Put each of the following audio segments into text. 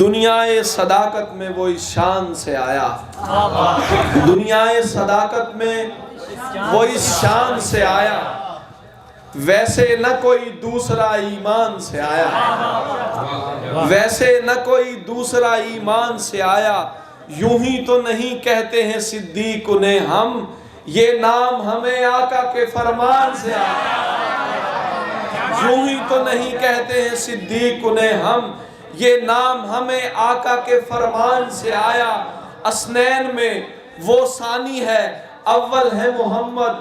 دنیائے صداقت میں وہ اس شان سے آیا، دنیائے صداقت میں وہ اس شان سے آیا، ویسے نہ کوئی دوسرا ایمان سے آیا، ویسے نہ کوئی دوسرا ایمان سے آیا۔ یوں ہی تو نہیں کہتے ہیں صدیق انہیں ہم، یہ نام ہمیں آقا کے فرمان سے آیا۔ یوں ہی تو نہیں کہتے ہیں صدیق انہیں ہم، یہ نام ہمیں آقا کے فرمان سے آیا۔ اسنین میں وہ ثانی ہے، اول ہے محمد،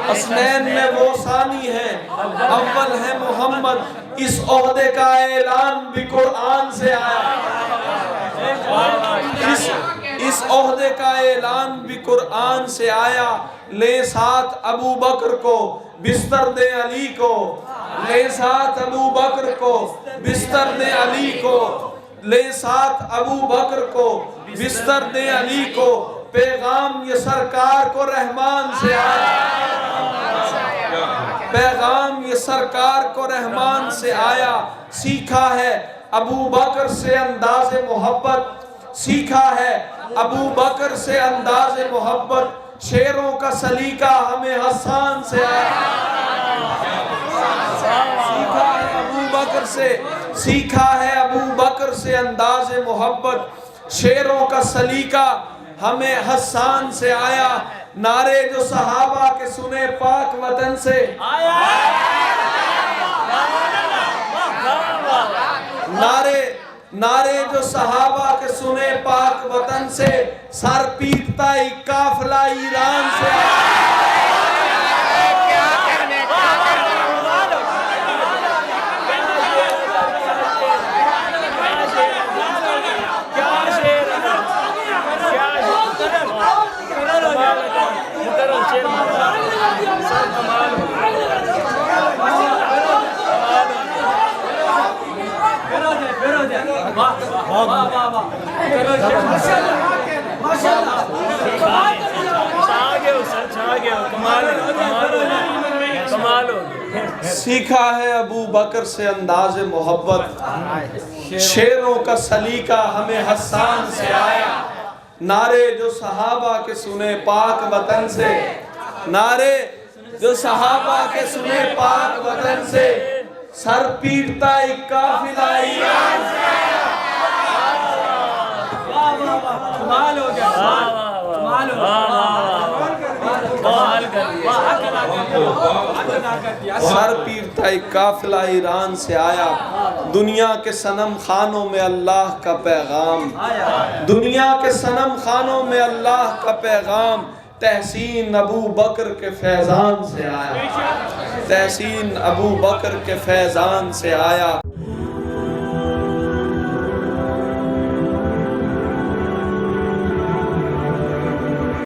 اسنین میں وہ ثانی ہے، اول ہے محمد، اس عہدے کا اعلان بھی قرآن سے آیا، اس عہدے کا اعلان بھی قرآن سے آیا۔ لے ساتھ ابو بکر کو بستر دے علی کو، لے ساتھ ابو بکر کو بستر دے علی کو، لے ساتھ ابو بکر کو بستر دے علی کو، پیغام یہ سرکار کو رحمان سے آیا، پیغام یہ سرکار کو رحمان سے آیا۔ سیکھا ہے ابو بکر سے انداز محبت، سیکھا ہے ابو بکر سے انداز محبت، شیروں کا سلیقہ ہمیں حسان سے آیا، سیکھا ہے ابو بکر سے، سیکھا ہے ابو بکر سے انداز محبت، شیروں کا سلیقہ ہمیں حسان سے آیا۔ نعرے جو صحابہ کے سنے پاک وطن سے، نعرے جو صحابہ کے سنے پاک وطن سے، سر پیٹتا ایک قافلہ ایران سے آیا۔ سیکھا ہے ابو بکر سے انداز محبت، شیروں کا سلیقہ ہمیں حسان سے آیا۔ نعرے جو صحابہ کے سنے پاک وطن سے، نعرے جو صحابہ کے سنے پاک وطن سے، سر پیٹتا ایک قافلہ ایران سے آیا۔ کمال ہو گیا، کمال ہو گیا، سر پیٹتا ایک قافلہ ایران سے آیا۔ دنیا کے صنم خانوں میں اللہ کا پیغام، دنیا کے صنم خانوں میں اللہ کا پیغام، تحسین ابو بکر کے فیضان سے آیا، تحسین ابو بکر کے فیضان سے آیا۔